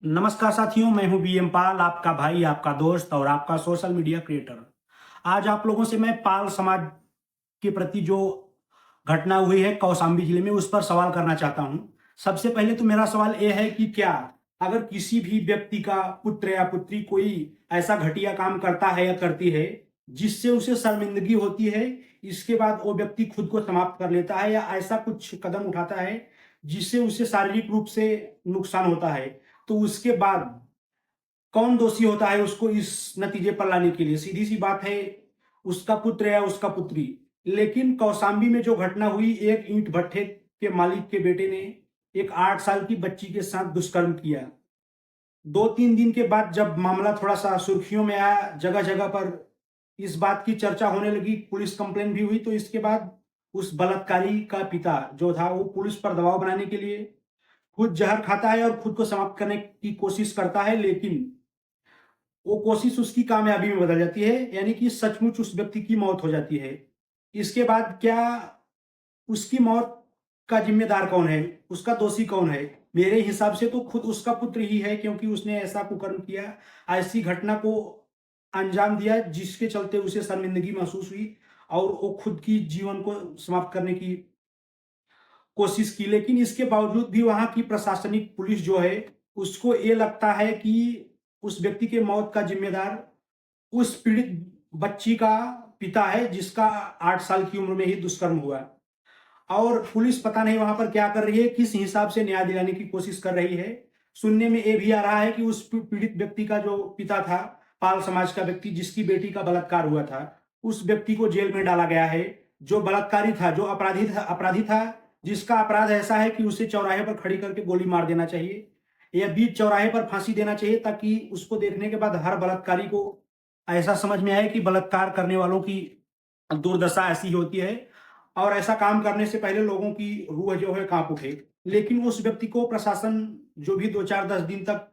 नमस्कार साथियों, मैं हूं बीएम पाल, आपका भाई, आपका दोस्त और आपका सोशल मीडिया क्रिएटर। आज आप लोगों से मैं पाल समाज के प्रति जो घटना हुई है कौशाम्बी जिले में, उस पर सवाल करना चाहता हूं। सबसे पहले तो मेरा सवाल यह है कि क्या अगर किसी भी व्यक्ति का पुत्र या पुत्री कोई ऐसा घटिया काम करता है या करती है जिससे उसे शर्मिंदगी होती है, इसके बाद वो व्यक्ति खुद को समाप्त कर लेता है या ऐसा कुछ कदम उठाता है जिससे उसे शारीरिक रूप से नुकसान होता है, तो उसके बाद कौन दोषी होता है उसको इस नतीजे पर लाने के लिए? सीधी सी बात है, उसका पुत्र या उसका पुत्री। लेकिन कौशाम्बी में जो घटना हुई, एक ईंट भट्ठे के मालिक के बेटे ने एक 8 साल की बच्ची के साथ दुष्कर्म किया। 2-3 दिन के बाद जब मामला थोड़ा-सा सुर्खियों में आया, जगह-जगह पर इस बात की चर्चा होने लगी, पुलिस कंप्लेंट भी हुई, तो इसके बाद उस बलात्कारी का पिता जो था, वो पुलिस पर दबाव बनाने के लिए खुद जहर खाता है और खुद को समाप्त करने की कोशिश करता है, लेकिन वो कोशिश उसकी कामयाबी में बदल जाती है, यानी कि सचमुच उस व्यक्ति की मौत हो जाती है। इसके बाद क्या उसकी मौत का ज़िम्मेदार कौन है? उसका दोषी कौन है? मेरे हिसाब से तो खुद उसका पुत्र ही है, क्योंकि उसने ऐसा कुकर्म किया, ऐसी घटना को अंजाम दिया जिसके चलते उसे शर्मिंदगी महसूस हुई और वो खुद की जीवन को समाप्त करने की कोशिश की। लेकिन इसके बावजूद भी वहाँ की प्रशासनिक पुलिस जो है, उसको ये लगता है कि उस व्यक्ति के मौत का ज़िम्मेदार उस पीड़ित बच्ची का पिता है, जिसका 8 साल की उम्र में ही दुष्कर्म हुआ। और पुलिस पता नहीं वहाँ पर क्या कर रही है, किस हिसाब से न्याय दिलाने की कोशिश कर रही है। सुनने में ये भी आ रहा है कि उस पीड़ित व्यक्ति का जो पिता था, पाल समाज का व्यक्ति जिसकी बेटी का बलात्कार हुआ था, उस व्यक्ति को जेल में डाला गया है। जो बलात्कारी था, जो अपराधी था, जिसका अपराध ऐसा है कि उसे चौराहे पर खड़ी करके गोली मार देना चाहिए या बीच चौराहे पर फांसी देना चाहिए, ताकि उसको देखने के बाद हर बलात्कारी को ऐसा समझ में आए कि बलात्कार करने वालों की दुर्दशा ऐसी होती है और ऐसा काम करने से पहले लोगों की रूह जो है काँप उठे। लेकिन उस व्यक्ति को प्रशासन जो भी 2-4-10 दिन तक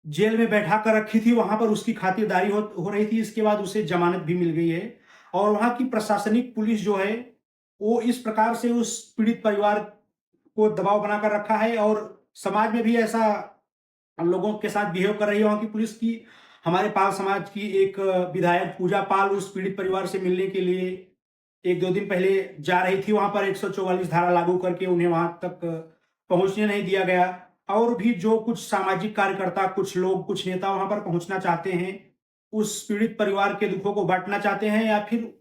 जेल में बैठा कर रखी थी, वहाँ पर उसकी खातिरदारी हो रही थी। इसके बाद उसे ज़मानत भी मिल गई है और वहाँ की प्रशासनिक पुलिस जो है, वो इस प्रकार से उस पीड़ित परिवार को दबाव बनाकर रखा है और समाज में भी ऐसा लोगों के साथ बिहेव कर रही है वहाँ की पुलिस की। हमारे पाल समाज की एक विधायक पूजा पाल उस पीड़ित परिवार से मिलने के लिए 1-2 दिन पहले जा रही थी, वहाँ पर 144 धारा लागू करके उन्हें वहाँ तक पहुँचने नहीं दिया गया। और भी जो कुछ सामाजिक कार्यकर्ता, कुछ लोग, कुछ नेता वहाँ पर पहुँचना चाहते हैं, उस पीड़ित परिवार के दुखों को बाँटना चाहते हैं या फिर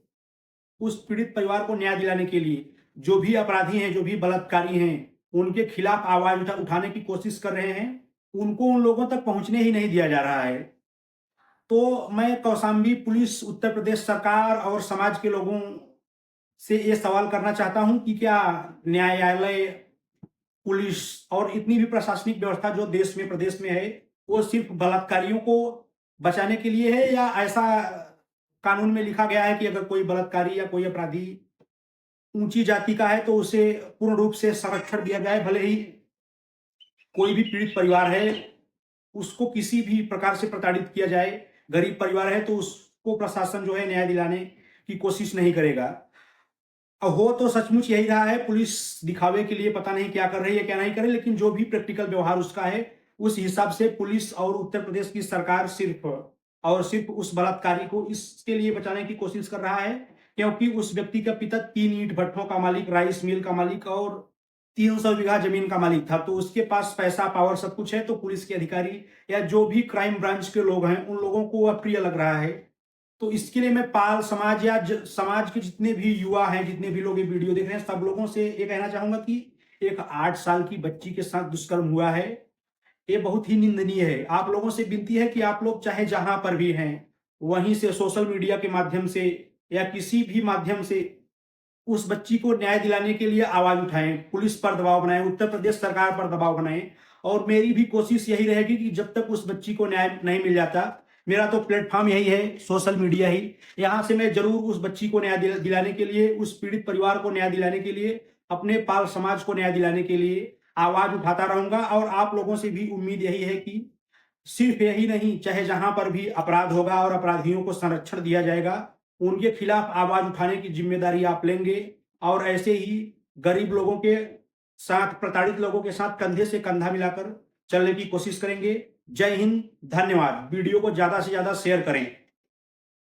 उस पीड़ित परिवार को न्याय दिलाने के लिए जो भी अपराधी हैं, जो भी बलात्कारी हैं, उनके खिलाफ आवाज़ उठाने की कोशिश कर रहे हैं, उनको उन लोगों तक पहुँचने ही नहीं दिया जा रहा है। तो मैं कौशाम्बी पुलिस, उत्तर प्रदेश सरकार और समाज के लोगों से ये सवाल करना चाहता हूँ कि क्या न्यायालय, पुलिस और इतनी भी प्रशासनिक व्यवस्था जो देश में, प्रदेश में है, वो सिर्फ़ बलात्कारियों को बचाने के लिए है या ऐसा कानून में लिखा गया है कि अगर कोई बलात्कारी या कोई अपराधी ऊँची जाति का है तो उसे पूर्ण रूप से संरक्षण दिया जाए, भले ही कोई भी पीड़ित परिवार है, उसको किसी भी प्रकार से प्रताड़ित किया जाए, गरीब परिवार है तो उसको प्रशासन जो है न्याय दिलाने की कोशिश नहीं करेगा। हो तो सचमुच यही रहा है, पुलिस दिखावे के लिए पता नहीं क्या कर रही है, क्या नहीं कर रही, लेकिन जो भी प्रैक्टिकल व्यवहार उसका है, उस हिसाब से पुलिस और उत्तर प्रदेश की सरकार सिर्फ़ और सिर्फ़ उस बलात्कारी को इसके लिए बचाने की कोशिश कर रहा है, क्योंकि उस व्यक्ति का पिता 3 ईंट भट्ठों का मालिक, राइस मिल का मालिक और 300 बीघा ज़मीन का मालिक था। तो उसके पास पैसा, पावर सब कुछ है, तो पुलिस के अधिकारी या जो भी क्राइम ब्रांच के लोग हैं, उन लोगों को अप्रिय लग रहा है। तो इसके लिए मैं पाल समाज या समाज के जितने भी युवा हैं, जितने भी लोग ये वीडियो देख रहे हैं, सब लोगों से ये कहना चाहूंगा कि एक 8 साल की बच्ची के साथ दुष्कर्म हुआ है, ये बहुत ही निंदनीय है। आप लोगों से विनती है कि आप लोग चाहे जहां पर भी हैं, वहीं से सोशल मीडिया के माध्यम से या किसी भी माध्यम से उस बच्ची को न्याय दिलाने के लिए आवाज उठाएं, पुलिस पर दबाव बनाएं, उत्तर प्रदेश सरकार पर दबाव बनाएं। और मेरी भी कोशिश यही रहेगी कि जब तक उस बच्ची को न्याय नहीं मिल जाता, मेरा तो प्लेटफॉर्म यही है, सोशल मीडिया ही। यहाँ से मैं जरूर उस बच्ची को न्याय दिलाने के लिए, उस पीड़ित परिवार को न्याय दिलाने के लिए, अपने पाल समाज को न्याय दिलाने के लिए आवाज उठाता रहूंगा। और आप लोगों से भी उम्मीद यही है कि सिर्फ यही नहीं, चाहे जहां पर भी अपराध होगा और अपराधियों को संरक्षण दिया जाएगा, उनके खिलाफ आवाज उठाने की जिम्मेदारी आप लेंगे और ऐसे ही गरीब लोगों के साथ, प्रताड़ित लोगों के साथ कंधे से कंधा मिलाकर चलने की कोशिश करेंगे। जय हिंद, धन्यवाद। वीडियो को ज्यादा से ज्यादा शेयर करें।